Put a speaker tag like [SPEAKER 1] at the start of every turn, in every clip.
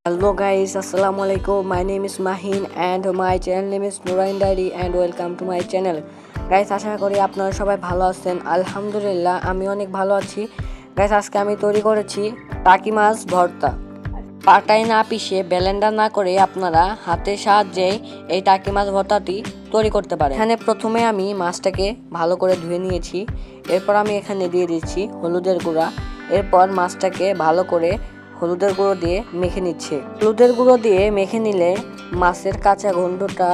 [SPEAKER 1] Hello guys, assalamu alaikum. My name is Mahin and my channel name is Nurain Diary and welcome to my channel. Guys, আশা করি আপনারা সবাই ভালো আছেন। আলহামদুলিল্লাহ আমি অনেক ভালো আছি। গাইস, আজকে আমি তৈরি করেছি টাকি মাছ ভর্তা। পাটায় না পিষে ব্লেন্ডার না করে আপনারা হাতের সাহায্যে এই টাকি মাছ ভর্তাটি তৈরি করতে পারেন। এখানে প্রথমে আমি মাছটাকে ভালো করে ধুয়ে নিয়েছি। এরপর আমি এখানে দিয়ে দিচ্ছি হলুদের গুঁড়া। এরপর মাছটাকে ভালো করে হলুদের গুঁড়ো দিয়ে মেখে নিচ্ছে। হলুদের গুঁড়ো দিয়ে মেখে নিলে মাছের কাঁচা গন্ধটা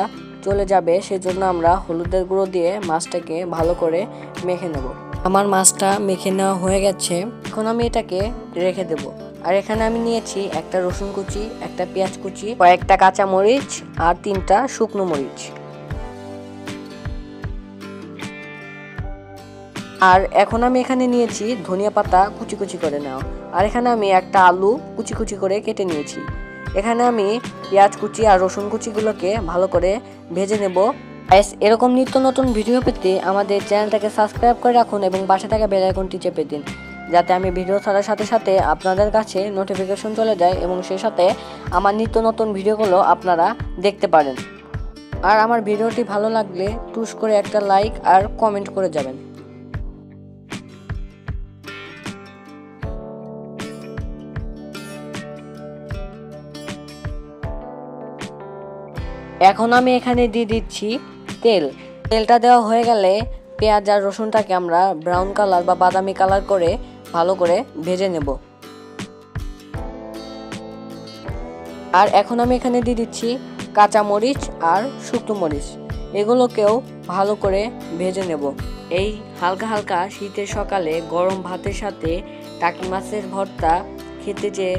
[SPEAKER 1] চলে যাবে, সেজন্য আমরা হলুদের গুঁড়ো দিয়ে মাছটাকে ভালো করে মেখে নেব। আমার মাছটা মেখে নেওয়া হয়ে গেছে, এখন আমি এটাকে রেখে দেব। আর এখানে আমি নিয়েছি একটা রসুন কুচি, একটা পেঁয়াজ কুচি, কয়েকটা কাঁচা মরিচ আর 3টা শুকনো মরিচ। আর এখন আমি এখানে নিয়েছি ধনিয়া পাতা কুচি কুচি করে নেওয়া। আর এখানে আমি একটা আলু কুচি কুচি করে কেটে নিয়েছি। এখানে আমি পেঁয়াজ কুচি আর রসুন কুচিগুলোকে ভালো করে ভেজে নেব। এরকম নিত্য নতুন ভিডিও পেতে আমাদের চ্যানেলটাকে সাবস্ক্রাইব করে রাখুন এবং পাশে থাকা বেল আইকনটি চেপে দিন, যাতে আমি ভিডিও ছাড়ার সাথে সাথে আপনাদের কাছে নোটিফিকেশন চলে যায় এবং সেই সাথে আমার নিত্য নতুন ভিডিওগুলো আপনারা দেখতে পারেন। আর আমার ভিডিওটি ভালো লাগলে টুস করে একটা লাইক আর কমেন্ট করে যাবেন। এখন আমি এখানে দিয়ে দিচ্ছি তেলটা দেওয়া হয়ে গেলে পেঁয়াজ আর রসুনটাকে আমরা ব্রাউন কালার বা বাদামি কালার করে ভালো করে ভেজে নেব। আর এখন আমি এখানে দিয়ে দিচ্ছি কাঁচা মরিচ আর শুকনো মরিচ, এগুলোকেও ভালো করে ভেজে নেব। এই হালকা হালকা শীতের সকালে গরম ভাতের সাথে টাকি মাছের ভর্তা খেতে যে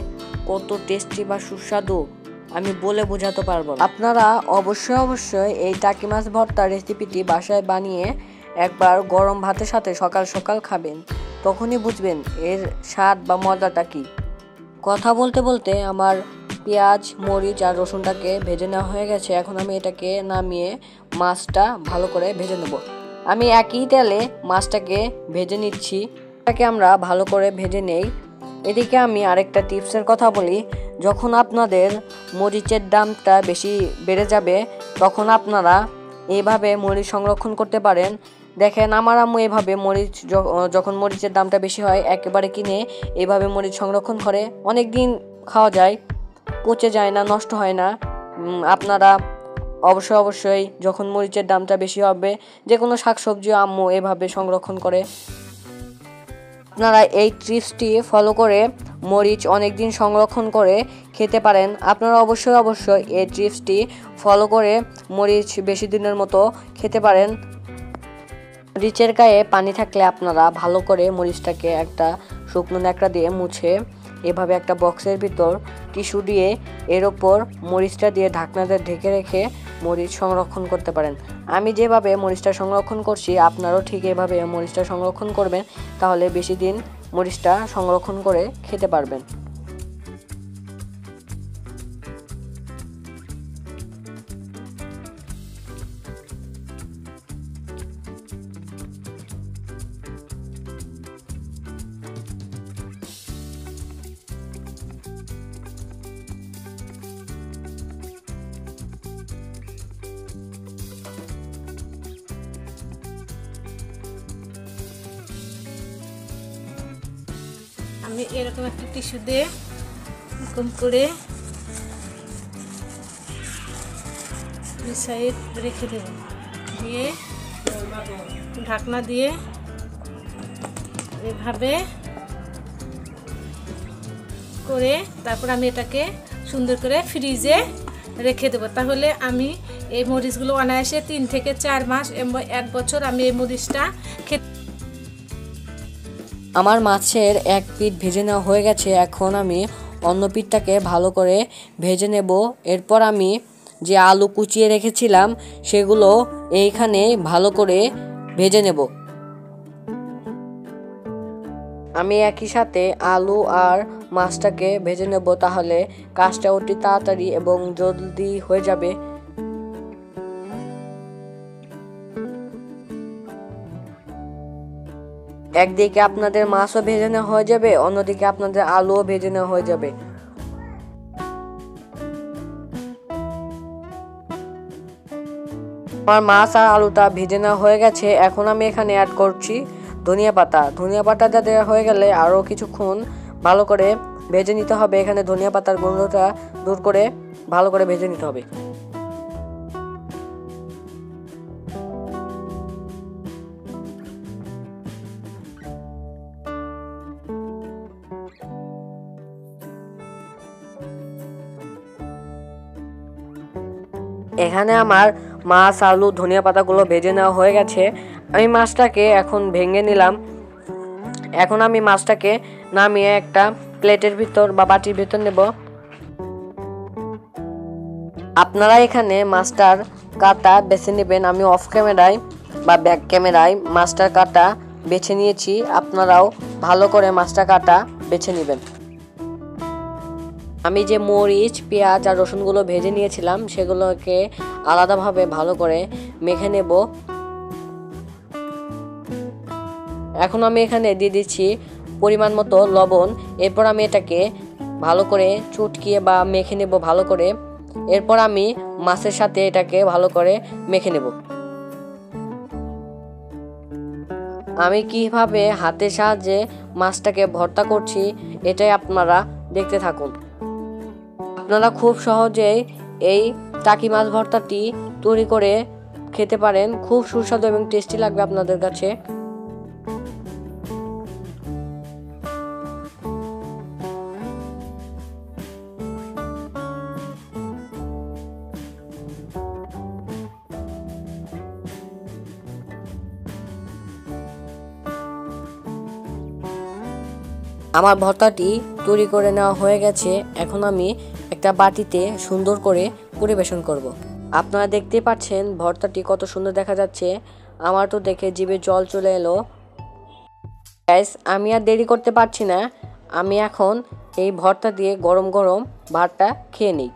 [SPEAKER 1] কত টেস্টি বা সুস্বাদু আমি বলে বোঝাতে পারবো না। আপনারা অবশ্যই এই টাকি মাছ ভর্তা রেসিপিটি বাসায় বানিয়ে একবার গরম ভাতের সাথে সকাল সকাল খাবেন, তখনই বুঝবেন এর স্বাদ বা মজাটা কি। কথা বলতে বলতে আমার পেঁয়াজ মরিচ আর রসুনটাকে ভেজে নেওয়া হয়ে গেছে। এখন আমি এটাকে নামিয়ে মাছটা ভালো করে ভেজে নেব। আমি একই তেলে মাছটাকে ভেজে নিচ্ছি। এটাকে আমরা ভালো করে ভেজে নেই। এদিকে আমি আরেকটা টিপসের কথা বলি, যখন আপনাদের মরিচের দামটা বেশি বেড়ে যাবে তখন আপনারা এইভাবে মরিচ সংরক্ষণ করতে পারেন। দেখেন আমার আম্মু এভাবে মরিচ যখন মরিচের দামটা বেশি হয় একেবারে কিনে এইভাবে মরিচ সংরক্ষণ করে, অনেক দিন খাওয়া যায়, পচে যায় না, নষ্ট হয় না। আপনারা অবশ্যই যখন মরিচের দামটা বেশি হবে যে কোনো শাকসবজিও আম্মু এভাবে সংরক্ষণ করে। আপনারা এই টিপসটি ফলো করে মরিচ অনেক দিন সংরক্ষণ করে খেতে পারেন। আপনারা অবশ্যই এই টিপসটি ফলো করে মরিচ বেশি দিনের মতো খেতে পারেন। মরিচের গায়ে পানি থাকলে আপনারা ভালো করে মরিচটাকে একটা শুকনো ন্যাকড়া দিয়ে মুছে এভাবে একটা বক্সের ভিতর টিস্যু দিয়ে এর ওপর মরিচটা দিয়ে ঢাকনাতে ঢেকে রেখে মরিচ সংরক্ষণ করতে পারেন। আমি যেভাবে মরিচটা সংরক্ষণ করছি আপনারাও ঠিক এভাবে মরিচটা সংরক্ষণ করবেন, তাহলে বেশি দিন মরিচটা সংরক্ষণ করে খেতে পারবেন।
[SPEAKER 2] আমি এরকম একটা টিস্যু দিয়ে এরকম করে সাইড রেখে দেব, দিয়ে ঢাকনা দিয়ে এভাবে করে তারপর আমি এটাকে সুন্দর করে ফ্রিজে রেখে দেবো। তাহলে আমি এই মরিচগুলো অনায়াসে 3 থেকে 4 মাস এবং 1 বছর আমি এই মরিচটা খেতে।
[SPEAKER 1] আমার মাছের এক পিঠ ভেজে নেওয়া হয়ে গেছে, এখন আমি অন্য পিঠটাকে ভালো করে ভেজে নেব। এরপর আমি যে আলু কুচিয়ে রেখেছিলাম সেগুলো এইখানে ভালো করে ভেজে নেব। আমি একই সাথে আলু আর মাছটাকে ভেজে নেব, তাহলে কাজটা অতি তাড়াতাড়ি এবং জলদি হয়ে যাবে। একদিকে আপনাদের মাছও ভেজে নেওয়া হয়ে যাবে, অন্যদিকে আপনাদের আলুও ভেজে নেওয়া হয়ে যাবে। আমার মাছ আর আলুটা ভেজে নেওয়া হয়ে গেছে। এখন আমি এখানে অ্যাড করছি ধনিয়া পাতা। ধনিয়া পাতাটা দেওয়া হয়ে গেলে আরও কিছুক্ষণ ভালো করে ভেজে নিতে হবে। এখানে ধনিয়া পাতার গন্ধটা দূর করে ভালো করে ভেজে নিতে হবে। এখানে আমার মাছ আলু ধনিয়া পাতাগুলো ভেজে নেওয়া হয়ে গেছে। আমি মাছটাকে এখন ভেঙে নিলাম। এখন আমি মাছটাকে নামিয়ে একটা প্লেটের ভিতর বা বাটির ভিতর নেব। আপনারা এখানে মাছটার কাটা বেছে নেবেন। আমি অফ ক্যামেরায় বা ব্যাক ক্যামেরায় মাছটার কাটা বেছে নিয়েছি। আপনারাও ভালো করে মাছটা কাটা বেছে নেবেন। আমি যে মরিচ পেঁয়াজ আর রসুনগুলো ভেজে নিয়েছিলাম সেগুলোকে আলাদাভাবে ভালো করে মেখে নেব। এখন আমি এখানে দিয়ে দিচ্ছি পরিমাণ মতো লবণ। এরপর আমি এটাকে ভালো করে চটকিয়ে বা মেখে নেব ভালো করে। এরপর আমি মাছের সাথে এটাকে ভালো করে মেখে নেব। আমি কিভাবে হাতের সাহায্যে মাছটাকে ভর্তা করছি এটাই আপনারা দেখতে থাকুন। আপনারা খুব সহজেই এই টাকি মাছ ভর্তাটি তৈরি করে খেতে পারেন। খুব সুস্বাদু এবং টেস্টি লাগবে আপনাদের কাছে। আমার ভর্তাটি তৈরি করে নেওয়া হয়ে গেছে। এখন আমি একটা বাটিতে সুন্দর করে পরিবেশন করব। আপনারা দেখতে পাচ্ছেন ভর্তাটি কত সুন্দর দেখা যাচ্ছে। আমার তো দেখে জিভে জল চলে এলো। গাইস, আমি আর দেরি করতে পারছি না। আমি এখন এই ভর্তা দিয়ে গরম গরম ভাতটা খেয়ে নিই।